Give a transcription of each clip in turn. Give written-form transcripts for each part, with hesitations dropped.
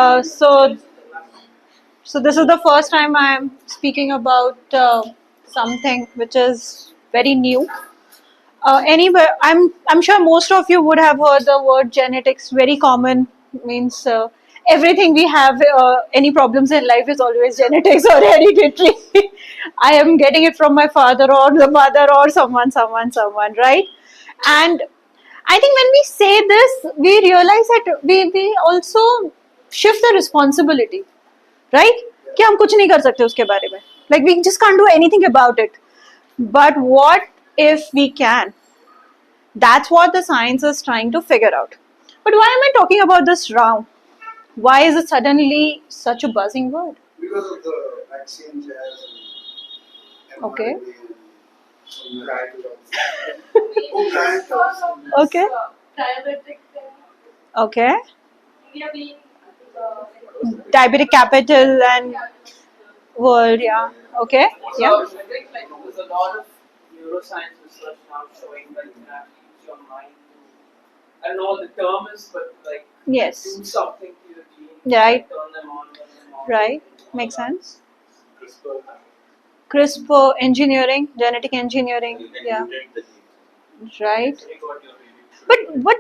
Uh, so, so this is the first time I am speaking about something which is very new. Anyway, I'm sure most of you would have heard the word genetics. Very common, means everything we have, any problems in life is always genetics or hereditary. I am getting it from my father or the mother or someone, right? And I think when we say this, we realize that we also shift the responsibility, right? कि हम कुछ नहीं कर सकते उसके बारे में. Like we just can't do anything about it. But what if we can? That's what the science is trying to figure out. But why am I talking about this now? Why is it suddenly such a buzzing word? Because of the vaccine jazz and Okay. Okay. Okay. Okay. Diabetic capital and world, yeah. Okay. Yeah. So, like, there's a lot of neuroscience research now showing that you can actually use your mind to, I don't know what the term is, but like Yes. do something to your genes, Right. turn them on, turn them off. Right. Makes sense. CRISPR. CRISPR engineering, genetic engineering. Yeah. Right. But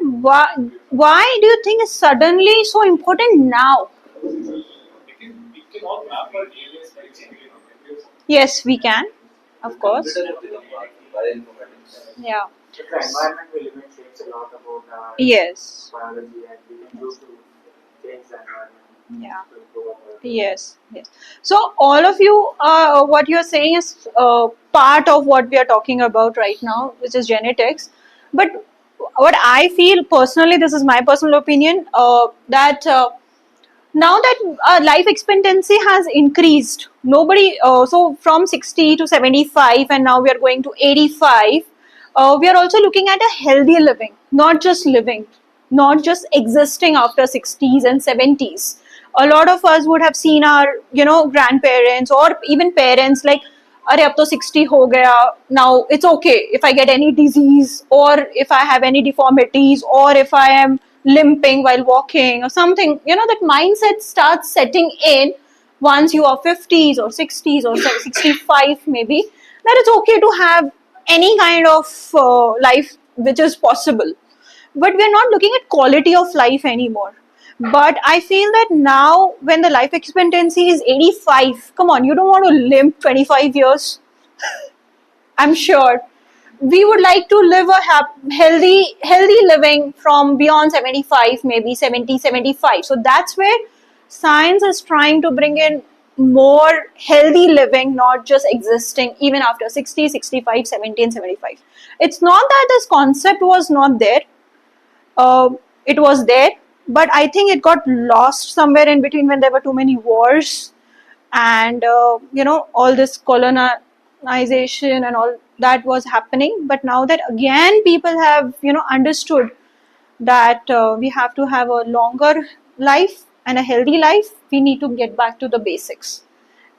why do you think it's suddenly so important now? Yes, we can, of course. Yeah. The environment will even change a lot about our Yes. biology, and we can use to change the environment Yeah. to improve our Yes. Yes. So all of you, what you're saying is part of what we are talking about right now, which is genetics. But what I feel personally, this is my personal opinion, that now that life expectancy has increased, nobody, so from 60 to 75, and now we are going to 85. We are also looking at a healthy living, not just existing after 60s and 70s. A lot of us would have seen our, grandparents or even parents like, अरे अब तो 60 हो गया, now it's okay if I get any disease or if I have any deformities or if I am limping while walking or something. That mindset starts setting in once you are 50s or 60s or 65 maybe, that it's okay to have any kind of life which is possible. But we're not looking at quality of life anymore. But I feel that now when the life expectancy is 85, come on, you don't want to limp 25 years. I'm sure we would like to live a healthy living from beyond 75, maybe 70, 75. So that's where science is trying to bring in more healthy living, not just existing even after 60, 65, 70 and 75. It's not that this concept was not there. It was there, but I think it got lost somewhere in between when there were too many wars and all this colonization and all that was happening. But now that again people have understood that we have to have a longer life and a healthy life, we need to get back to the basics.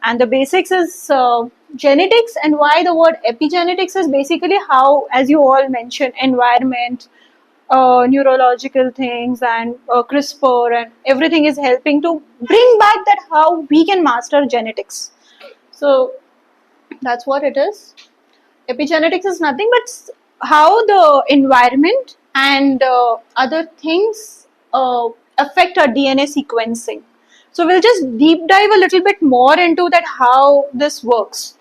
And the basics is genetics. And why the word epigenetics is basically how, as you all mentioned, environment, neurological things and CRISPR and everything is helping to bring back that how we can master genetics. So that's what it is. Epigenetics is nothing but how the environment and other things affect our DNA sequencing. So we'll just deep dive a little bit more into that, how this works.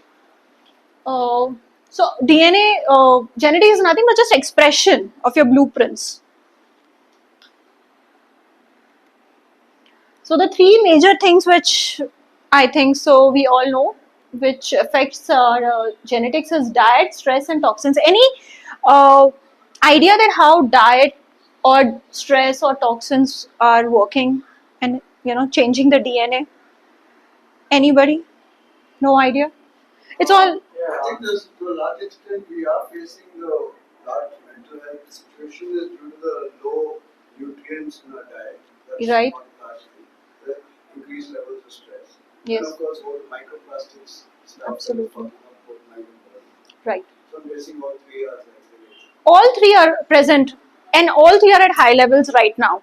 So DNA, genetic is nothing but just expression of your blueprints. So the three major things which I think so we all know, which affects our genetics, is diet, stress and toxins. Any idea that how diet or stress or toxins are working and changing the DNA? Anybody? No idea? It's all... I think to a large extent we are facing the large mental health situation is due to the low nutrients in our diet. That's Right. one large thing. The increased levels of stress. Yes. And of course all the microplastics stuff. Absolutely. Right. Right. So I'm guessing all three are there. All three are present and all three are at high levels right now.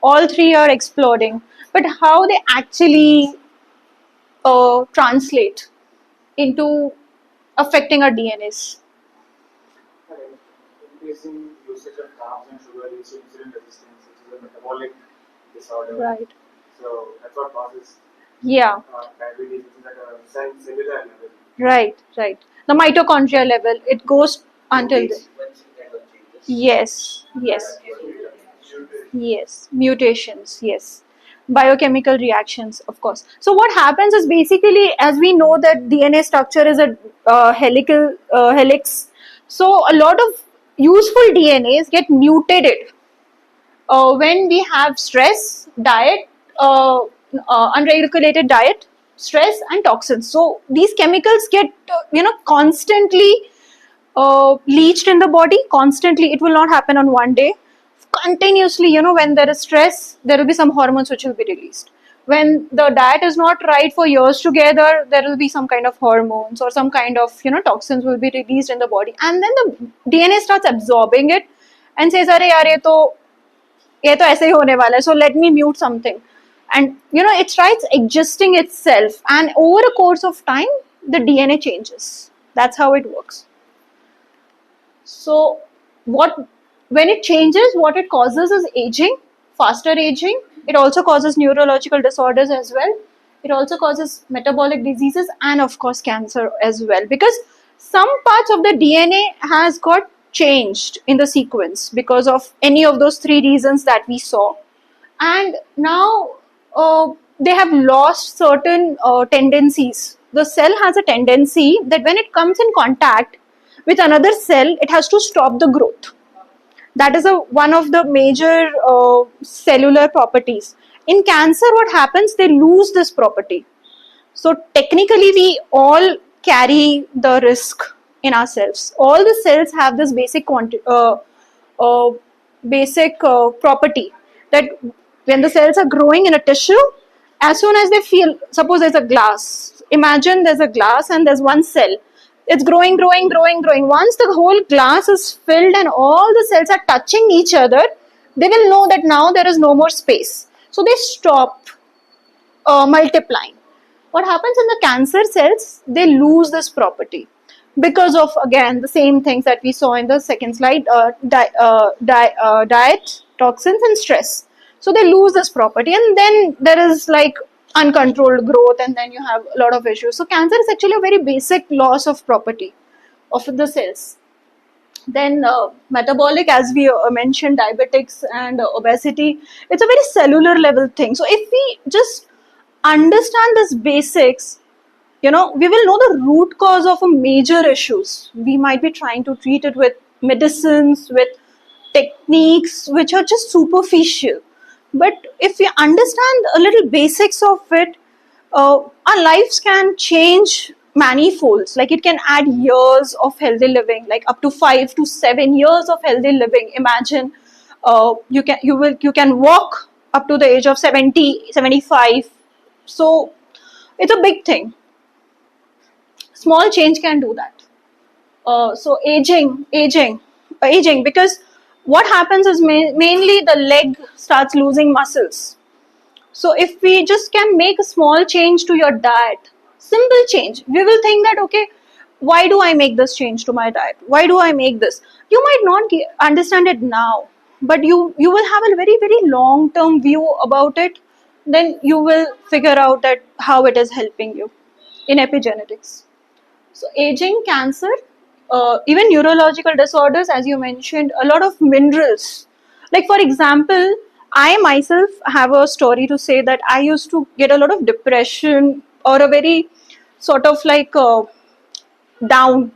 All three are exploding. but how they actually translate into affecting our DNAs. Increasing usage of carbs and sugar leads to insulin resistance, which is a metabolic disorder. Right. So that's what causes Yeah. diabetes, which is at a cellular level. Right. Right. The mitochondria level, it goes until the, yes. Yes. Yes, mutations, yes. Biochemical reactions, of course. So what happens is basically, as we know that DNA structure is a helix. So a lot of useful DNAs get mutated when we have stress, diet, unregulated diet, stress, and toxins. So these chemicals get constantly leached in the body constantly. It will not happen on one day. Continuously, when there is stress, there will be some hormones which will be released. When the diet is not right for years together, there will be some kind of hormones or some kind of toxins will be released in the body, and then the DNA starts absorbing it and says, "अरे यार ये तो ऐसे ही होने वाला है, so let me mute something." And it starts adjusting itself, and over a course of time, the DNA changes. That's how it works. So when it changes, what it causes is aging, faster aging. It also causes neurological disorders as well. It also causes metabolic diseases and of course cancer as well, because some parts of the DNA has got changed in the sequence because of any of those three reasons that we saw. And now they have lost certain tendencies. The cell has a tendency that when it comes in contact with another cell, it has to stop the growth. That is one of the major cellular properties. In cancer, what happens? They lose this property. So technically, we all carry the risk in ourselves. All the cells have this basic property that when the cells are growing in a tissue, as soon as they feel, suppose there's a glass. Imagine there's a glass and there's one cell. It's growing, growing, growing, growing. Once the whole glass is filled and all the cells are touching each other, they will know that now there is no more space. So they stop multiplying. What happens in the cancer cells? They lose this property because of, again, the same things that we saw in the second slide, diet, toxins, and stress. So they lose this property, and then there is like uncontrolled growth, and then you have a lot of issues. So cancer is actually a very basic loss of property of the cells. Then metabolic, as we mentioned, diabetics and obesity, it's a very cellular level thing. So if we just understand these basics, we will know the root cause of a major issues. We might be trying to treat it with medicines, with techniques which are just superficial. But if we understand a little basics of it, our lives can change manifolds. Like it can add years of healthy living, like up to 5 to 7 years of healthy living. Imagine you can walk up to the age of 70, 75. So it's a big thing. Small change can do that. So aging, because what happens is mainly the leg starts losing muscles. So if we just can make a small change to your diet, simple change, we will think that, okay, why do I make this change to my diet? Why do I make this? You might not understand it now, but you will have a very, very long-term view about it. Then you will figure out that how it is helping you in epigenetics. So aging, cancer, even neurological disorders, as you mentioned, a lot of minerals. Like for example, I myself have a story to say that I used to get a lot of depression or a very sort of like down,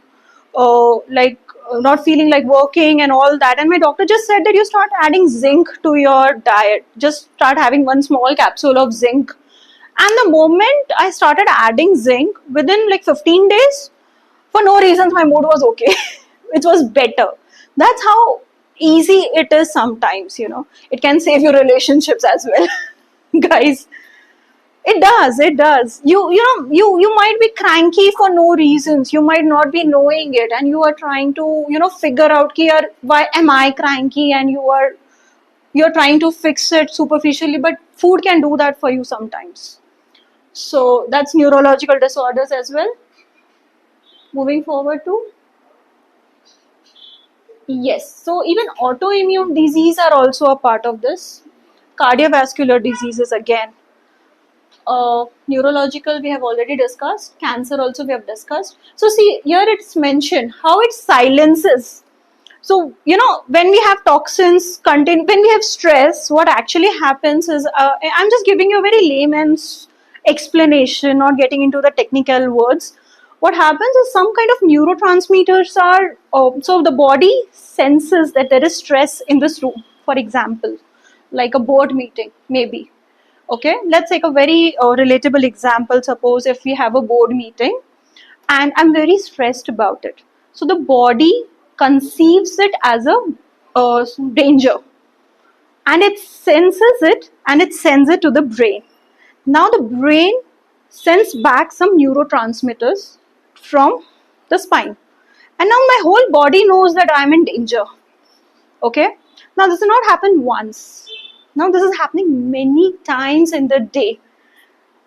not feeling like working and all that. And my doctor just said that you start adding zinc to your diet. Just start having one small capsule of zinc. And the moment I started adding zinc, within like 15 days, for no reasons, my mood was okay. It was better. That's how easy it is sometimes, It can save your relationships as well, guys. It does. You might be cranky for no reasons. You might not be knowing it, and you are trying to, figure out, why am I cranky? And you are you're trying to fix it superficially, but food can do that for you sometimes. So that's neurological disorders as well. Moving forward to, yes, so even autoimmune disease are also a part of this. Cardiovascular diseases again. Neurological we have already discussed. Cancer also we have discussed. So see here it's mentioned how it silences. So when we have toxins contain, when we have stress, what actually happens is, I'm just giving you a very layman's explanation, not getting into the technical words. What happens is some kind of neurotransmitters are, so the body senses that there is stress in this room, for example, like a board meeting maybe. Okay, let's take a very relatable example. Suppose if we have a board meeting and I'm very stressed about it. So the body conceives it as a danger, and it senses it and it sends it to the brain. Now the brain sends back some neurotransmitters from the spine, and now my whole body knows that I'm in danger. Okay, now this does not happen once. Now this is happening many times in the day,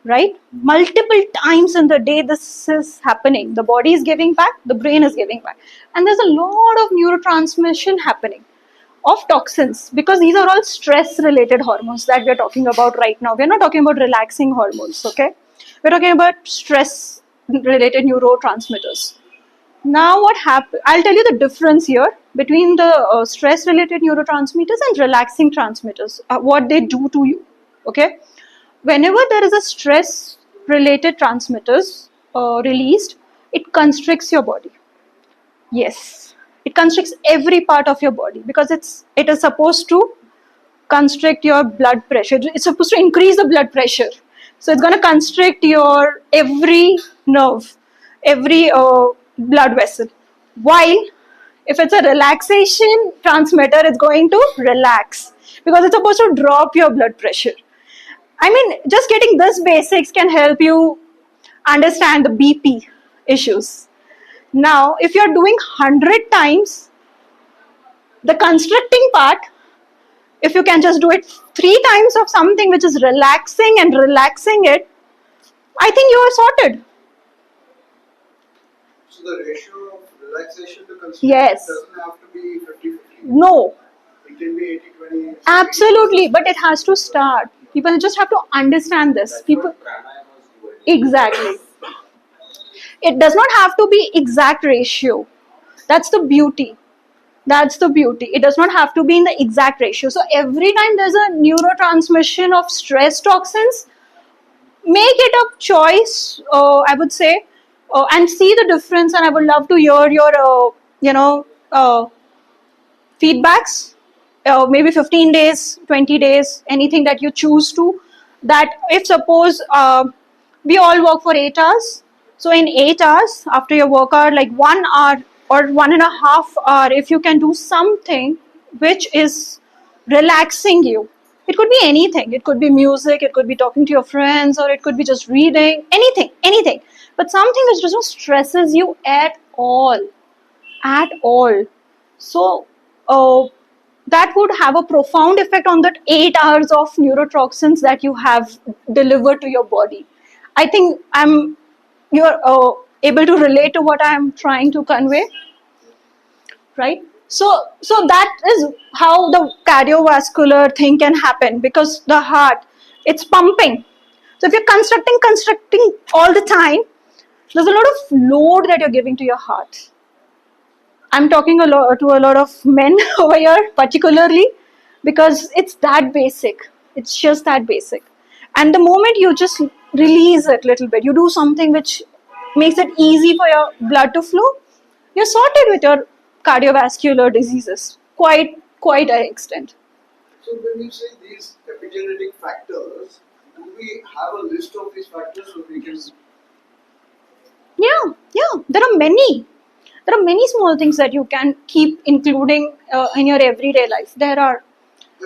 right? Multiple times in the day this is happening. The body is giving back, the brain is giving back, and there's a lot of neurotransmission happening of toxins, because these are all stress related hormones that we're talking about right now. We're not talking about relaxing hormones. Okay, we're talking about stress related neurotransmitters. Now what happens, I'll tell you the difference here between the stress related neurotransmitters and relaxing transmitters, what they do to you. Okay, whenever there is a stress related transmitters released, it constricts your body. Yes, it constricts every part of your body, because it is supposed to constrict your blood pressure. It's supposed to increase the blood pressure, so it's going to constrict your every nerve, every blood vessel. While if it's a relaxation transmitter, it's going to relax, because it's supposed to drop your blood pressure. I mean, just getting this basics can help you understand the BP issues. Now, if you're doing 100 times, the constricting part, if you can just do it 3 times of something which is relaxing and relaxing it, I think you are sorted. So the ratio of relaxation to constriction Yes. doesn't have to be 50-50. No, It can be 80-20. absolutely, but it has to start. People just have to understand this. People, exactly. It does not have to be exact ratio. That's the beauty. That's the beauty. It does not have to be in the exact ratio. So every time there's a neurotransmission of stress toxins, make it a choice, I would say, and see the difference. And I would love to hear your, feedbacks, maybe 15 days, 20 days, anything that you choose to. That if suppose we all work for 8 hours, so in 8 hours after your workout, like 1 hour or 1.5 hour, if you can do something which is relaxing you, it could be anything. It could be music, it could be talking to your friends, or it could be just reading, anything. But something which doesn't stresses you at all. At all. So that would have a profound effect on that 8 hours of neurotoxins that you have delivered to your body. I think you're able to relate to what I'm trying to convey, right? So that is how the cardiovascular thing can happen, because the heart, it's pumping. So if you're constructing all the time, there's a lot of load that you're giving to your heart. I'm talking to a lot of men over here, particularly, because it's that basic. It's just that basic. And the moment you just release it a little bit, you do something which makes it easy for your blood to flow, you're sorted with your cardiovascular diseases, quite an extent. So when you say these epigenetic factors, do we have a list of these factors so we can? Yeah. There are many. There are many small things that you can keep including in your everyday life. There are.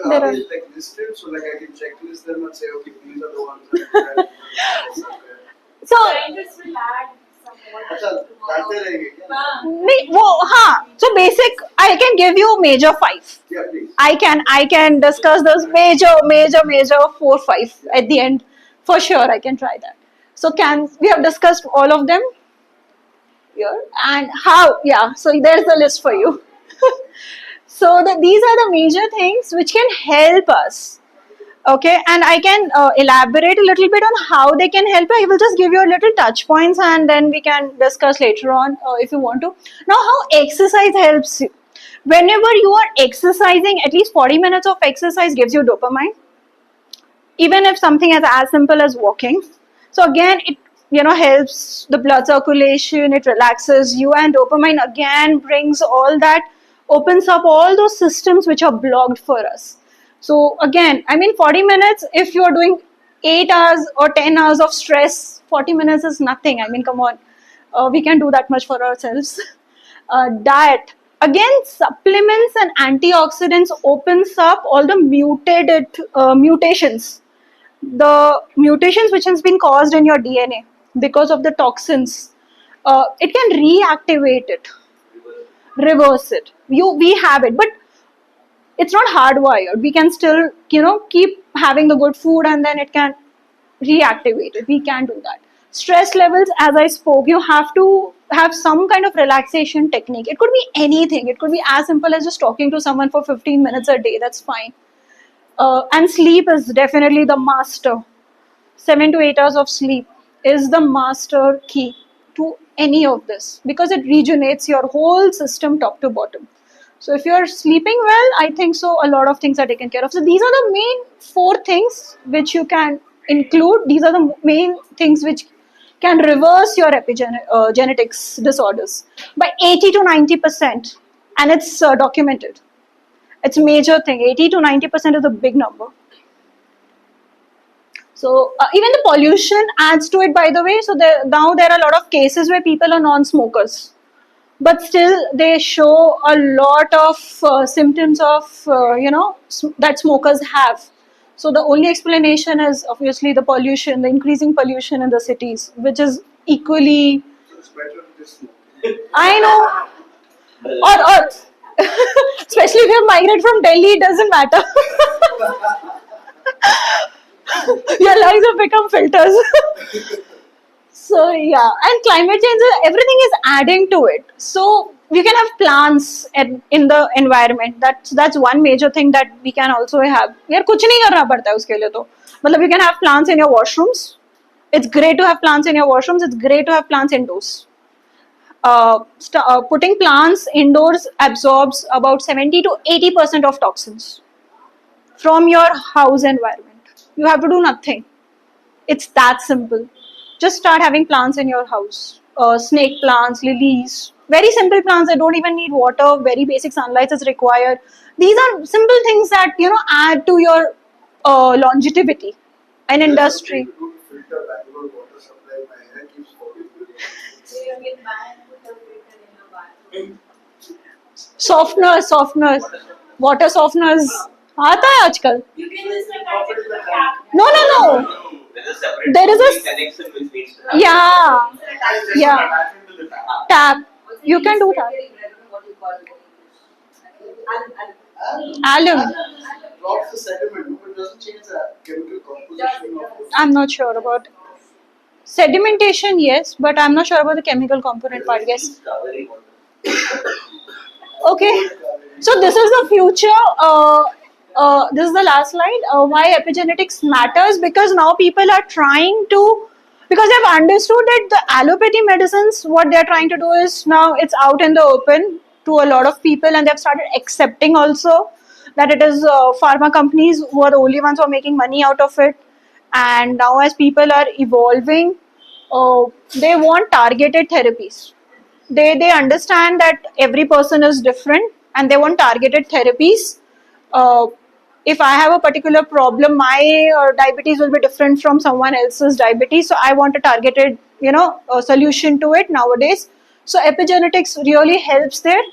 Are they like listed? So like I can checklist them and say, okay, these are the ones that So Scientists will add some more. अच्छा डालते रहेंगे क्या? नहीं वो हाँ so basic I can give you major 5. Yeah, please. I can discuss those major 4 5 at the end. For sure I can try that. So can we have discussed all of them here, and how, yeah, so there's the list for you. So these are the major things which can help us. Okay, and I can elaborate a little bit on how they can help. I will just give you a little touch points and then we can discuss later on if you want to. Now, how exercise helps you. Whenever you are exercising, at least 40 minutes of exercise gives you dopamine, even if something is as simple as walking. So again, it helps the blood circulation, it relaxes you, and dopamine again brings all that, opens up all those systems which are blocked for us. So again, I mean, 40 minutes, if you're doing 8 hours or 10 hours of stress, 40 minutes is nothing. I mean, come on, we can do that much for ourselves. Diet, again, supplements and antioxidants opens up all the mutations, the mutations which has been caused in your DNA because of the toxins. It can reactivate it, reverse it. We have it, but it's not hardwired. We can still keep having the good food and then it can reactivate it. We can do that. Stress levels, as I spoke, you have to have some kind of relaxation technique. It could be anything. It could be as simple as just talking to someone for 15 minutes a day. That's fine. And sleep is definitely the master. 7 to 8 hours of sleep is the master key to any of this because it rejuvenates your whole system top to bottom. So if you're sleeping well, I think so a lot of things are taken care of. So these are the main 4 things which you can include. These are the main things which can reverse your epigenetics disorders by 80 to 90%, and it's documented. It's a major thing. 80 to 90% is a big number. So even the pollution adds to it, by the way. So now there are a lot of cases where people are non-smokers, but still they show a lot of symptoms of that smokers have. So the only explanation is obviously the pollution, the increasing pollution in the cities, which is equally. So it's better to just smoke. I know, or especially if you migrate from Delhi, it doesn't matter. Your lungs have become filters. So yeah, and climate change, everything is adding to it. So we can have plants in the environment. That's one major thing that we can also have. यार कुछ नहीं करना पड़ता है उसके लिए तो. मतलब you can have plants in your washrooms. It's great to have plants in your washrooms. It's great to have plants indoors. Putting plants indoors absorbs about 70 to 80% of toxins from your house environment. You have to do nothing. It's that simple. Just start having plants in your house. Snake plants, lilies, very simple plants that don't even need water, very basic sunlight is required. These are simple things that add to your longevity in industry. I do filter Bangalore water supply. My hair keeps falling. Softeners, water softeners. आता है आजकल. You can just attach it to the tap. No. There's a separate There is a connection which needs to happen. Yeah. Tap. You can do that. Alum. Drops the sediment, but it doesn't change the chemical composition of it. I'm not sure about sedimentation. Yes, but I'm not sure about the chemical component part. Yes. Discovery water. Okay. So this is the future. This is the last slide. Why epigenetics matters, because now people are trying to, because they've understood that the allopathy medicines, what they're trying to do is now it's out in the open to a lot of people, and they've started accepting also that it is pharma companies who are the only ones who are making money out of it. And now as people are evolving, they want targeted therapies. They understand that every person is different and they want targeted therapies. If I have a particular problem, my diabetes will be different from someone else's diabetes. So I want a targeted, a solution to it nowadays. So epigenetics really helps there.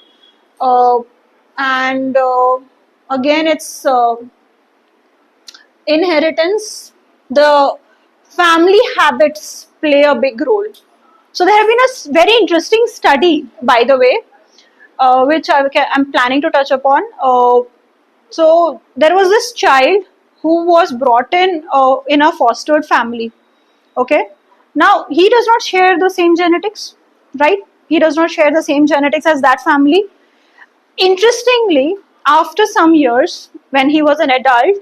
And again, it's inheritance. The family habits play a big role. So there have been a very interesting study, by the way. which I'm planning to touch upon. So there was this child who was brought in a fostered family. Okay, now he does not share the same genetics, right? He does not share the same genetics as that family. Interestingly, after some years, when he was an adult,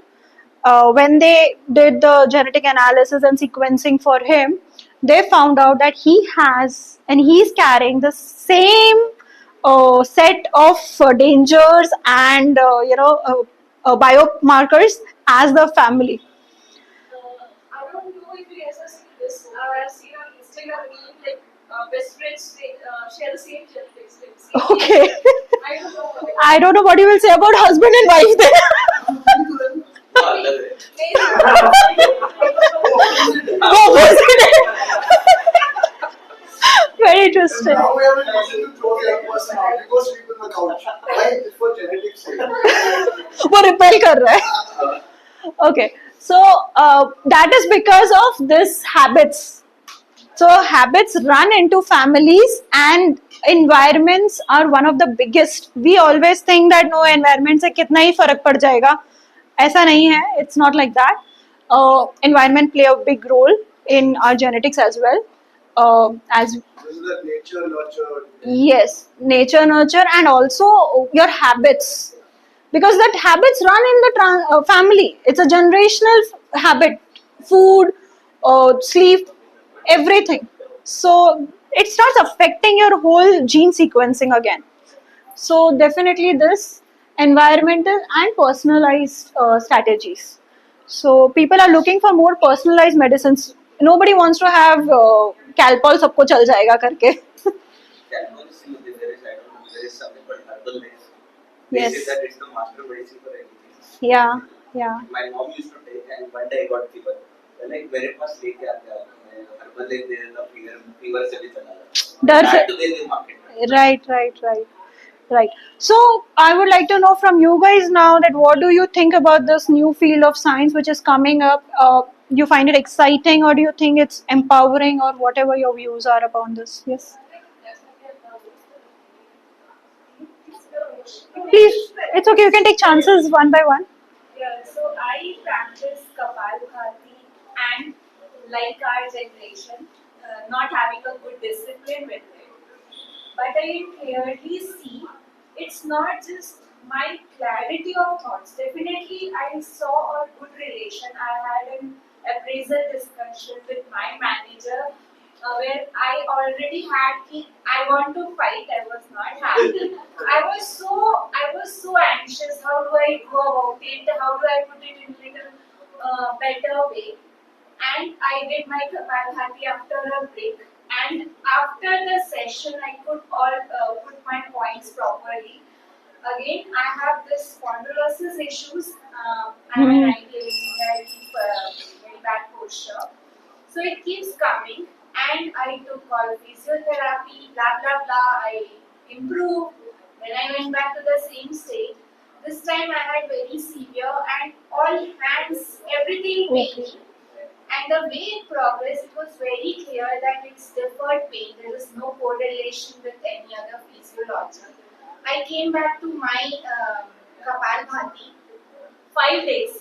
when they did the genetic analysis and sequencing for him, they found out that he has and he's carrying the same set of dangers and biomarkers as the family. I don't know if you guys have seen this. I've seen on Instagram meme like best friends share the same genetics. Like, same Okay. I don't know. I don't know what you will say about husband and wife then. Very interesting. Now we have a reason to throw the young person out. You go sleep on the couch. Why? It's for genetics sake. वो repel कर रहा है. Okay, so that is because of this habits. So habits run into families and environments are one of the biggest. We always think that no, environment से कितना ही फर्क पड़ जाएगा. ऐसा नहीं है. It's not like that. Environment play a big role in our genetics as well. As This is the nature nurture. yes, nature nurture and also your habits, because that habits run in the family. It's a generational habit, food, sleep, everything. So it starts affecting your whole gene sequencing again. So definitely this environmental and personalized strategies. So people are looking for more personalized medicines. Nobody wants to have Calpol सबको चल जाएगा करके. Calpol is still there is, I don't know, there is something called herbal medicine. They Yes. say that it's the master medicine for everything. Yeah, yeah. My mom used to take, and one day I got fever. Then like very fast लेके आते हैं herbal ले दे ना fever से भी चला जाता. That's That to the market. Right. So I would like to know from you guys now that what do you think about this new field of science which is coming up? You find it exciting, or do you think it's empowering, or whatever your views are upon this? Yes. Please, it's okay. You can take chances one by one. Yeah, so I practice Kapalbhati and like our generation, not having a good discipline with it. But I clearly see it's not just my clarity of thoughts. Definitely, I saw a good relation. I had an appraisal discussion with my manager where I already had I want to fight. I was not happy. I was so anxious. How do I go about it? How do I put it in a little better way? And I did my Kapalbhati after a break. And after the session, I could all put my points properly. Again, I have this spondylosis issues. I'm an I keep very bad posture. So it keeps coming, and I took all physiotherapy, blah blah blah. I improved. Then I went back to the same state. This time I had very severe and all hands, everything pain. And the way it progressed, it was very clear that it's deferred pain. There is no correlation with any other physiology. I came back to my Kapalbhati. 5 days.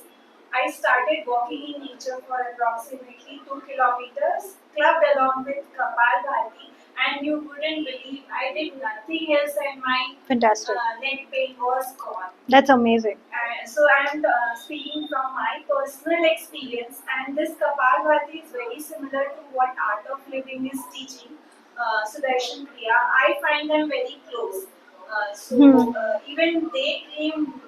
I started walking in nature for approximately 2 kilometers, clubbed along with Kapalbhati, and you wouldn't believe I did nothing else, and my Fantastic. neck pain was gone. That's amazing. So I'm speaking from my personal experience, and this Kapalbhati is very similar to what Art of Living is teaching, Sudarshan Kriya. I find them very close. Even they claim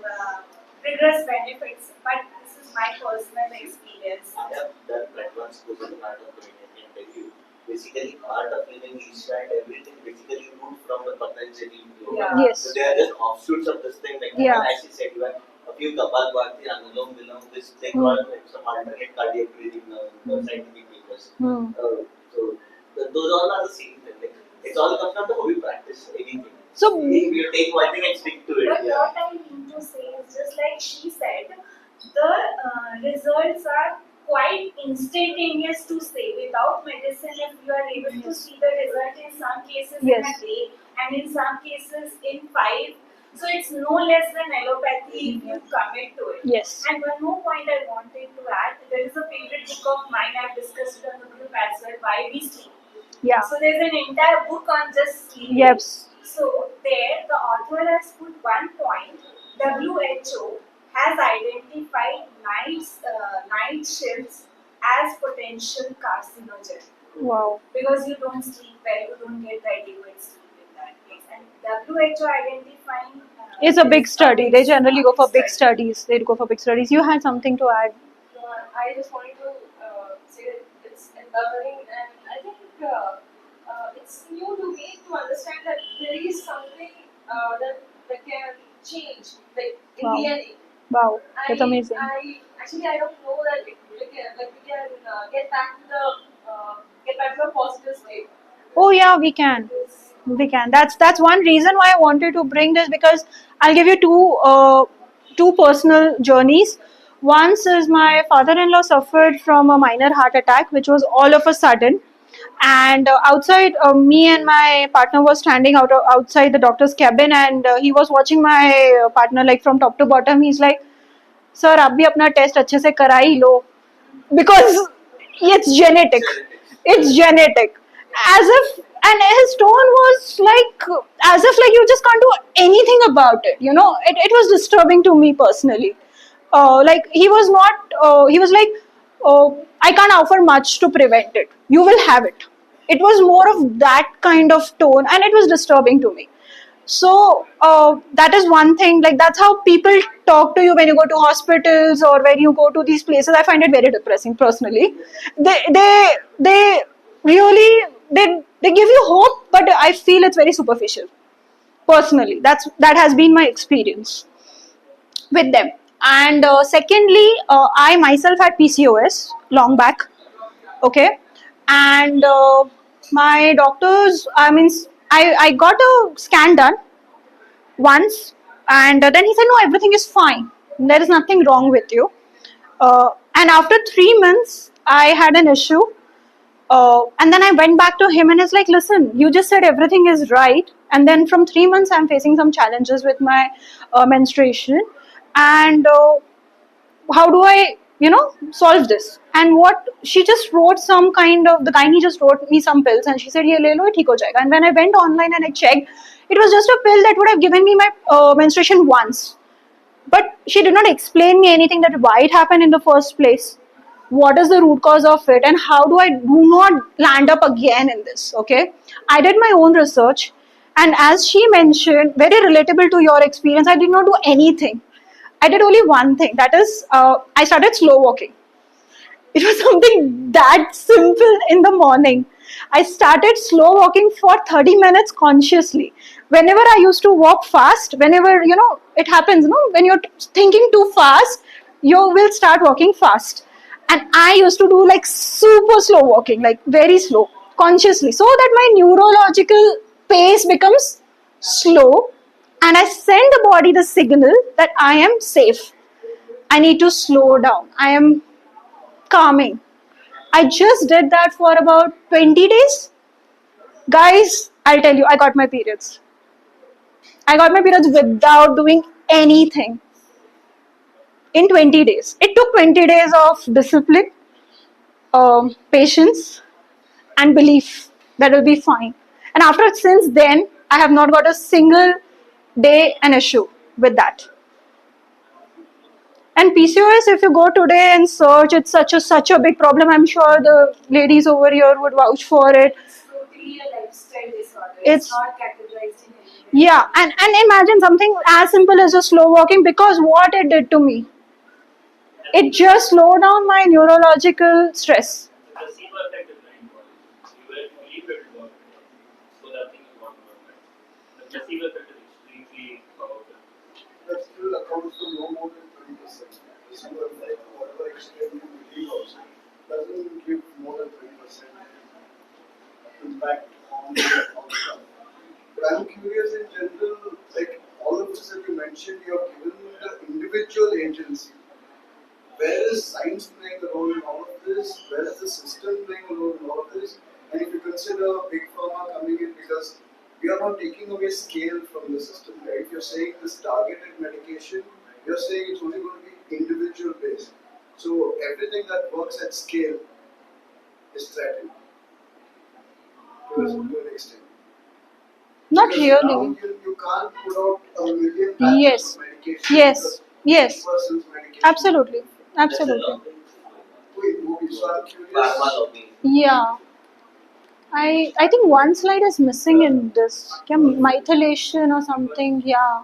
rigorous benefits, but this is my personal experience. That advanced course is part of living, I can tell you. Basically, art of living, Nisha and everything basically moved from the Patanjali yoga. Yeah. Yes. So they are just offshoots of this thing. Like Yeah. as she said, even a few Kapalbhati, Anulom Vilom, this they call like some alternate cardiac breathing now in the scientific papers. So those all are the same thing. Like, it's all comes from the how you practice anything. So If you take one thing and stick to it. But Yeah. what I mean to say is, just like she said, the results are quite instantaneous to say. Without medicine, if you are able to see the result in some cases Yes. in a day and in some cases in 5. So it's no less than allopathy if you commit to it. Yes. And one more point I wanted to add, there is a favorite book of mine, I've discussed it on the group as well, Why We Sleep. Yeah. So there's an entire book on just sleep. Yes. So there the author has put one point, WHO has identified night shifts as potential carcinogen. Wow. Because you don't sleep well, you don't get the adequate sleep in that case. And WHO identifying It's a big study. They generally go for big study. studies. They go for big studies. You had something to add. I just wanted to say that it's empowering, and I think it's new to me to understand that there is something that can change, like in Wow. DNA. Wow. That's amazing. I don't know that we can get back to the positive state. Oh yeah, we can. We can. That's one reason why I wanted to bring this, because I'll give you two personal journeys. Once is my father-in-law suffered from a minor heart attack, which was all of a sudden, and outside, me and my partner was standing outside the doctor's cabin, and he was watching my partner like from top to bottom. He's like, "Sir, आप भी अपना test अच्छे से करा ही लो," because it's genetic. It's genetic. As if, and his tone was like, as if like you just can't do anything about it. It was disturbing to me personally. Like he was not, he was like, I can't offer much to prevent it. You will have it. It was more of that kind of tone, and it was disturbing to me. So that is one thing. Like that's how people talk to you when you go to hospitals or when you go to these places. I find it very depressing personally. They really they give you hope, but I feel it's very superficial. Personally, that has been my experience with them. And secondly, I myself had PCOS long back. Okay, and my doctors. I mean, I got a scan done once, and then he said, no, everything is fine, there is nothing wrong with you. And after 3 months I had an issue, and then I went back to him and it's like, listen, you just said everything is right, and then from 3 months I'm facing some challenges with my menstruation, and how do I, solve this? And what she just wrote, some kind of, the gynae just wrote me some pills, and she said, "Ye le lo, theek ho jayega." And when I went online and I checked, it was just a pill that would have given me my menstruation once. But she did not explain me anything, that why it happened in the first place, what is the root cause of it, and how do I do not land up again in this. Okay, I did my own research, and as she mentioned, very relatable to your experience, I did not do anything. I did only one thing, that is, I started slow walking. It was something that simple in the morning. I started slow walking for 30 minutes consciously. Whenever I used to walk fast, whenever, it happens, when you're thinking too fast, you will start walking fast. And I used to do like super slow walking, like very slow, consciously, so that my neurological pace becomes slow, and I send the body the signal that I am safe. I need to slow down. I am calming. I just did that for about 20 days. Guys, I'll tell you, I got my periods. I got my periods without doing anything in 20 days. It took 20 days of discipline, patience, and belief that will be fine. And since then, I have not got a single day an issue with that. And PCOS, if you go today and search, it's such a big problem. I'm sure the ladies over here would vouch for it. It's totally a lifestyle disorder. It's not categorized in any way. Yeah, and imagine something as simple as just slow walking, because what it did to me, it just slowed down my neurological stress. The placebo effect is very important. You will believe it will work, so that thing is not work. The placebo effect is extremely powerful. That still accounts for no more than 20%. This is like whatever extent you believe also doesn't give more than 20% impact on the outcome. But I'm curious in general, like all of this that you mentioned, you have given the individual agency. Where is science playing a role in all of this? Where is the system playing a role in all of this? And if you consider big pharma coming in, because we are not taking away scale from the system, right? You're saying this targeted medication, you're saying it's only going to be individual based. So everything that works at scale is threatened to an extent. Not Because now really. you can't put out a million packets Yes. of medication. Yes. Yes. Each person's medication. Absolutely. That's a Absolutely. lot. Wait, so I'm curious. Pharma lobby. Yeah. I think one slide is missing in this. Kya, methylation or something. Yeah.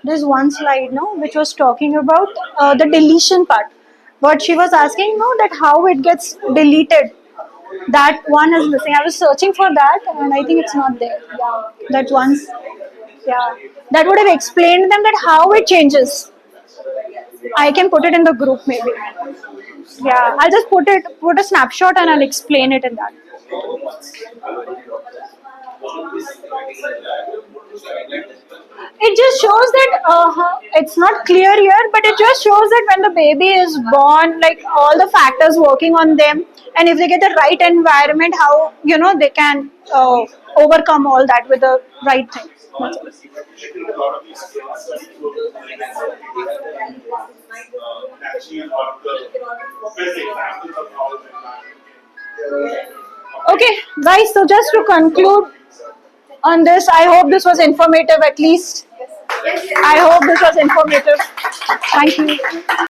There's one slide, no, which was talking about the deletion part. What she was asking, no, that how it gets deleted. That one is missing. I was searching for that, and I think it's not there. Yeah, that one's. Yeah, that would have explained them that how it changes. I can put it in the group maybe. Yeah, I'll just put a snapshot and I'll explain it in that. It just shows that it's not clear here, but it just shows that when the baby is born, like all the factors working on them, and if they get the right environment, how they can overcome all that with the right thing. That's all. A lot of these skills actually are the best examples of how the environment can Okay, guys. So just to conclude on this, I hope this was informative. At least I hope this was informative. Thank you.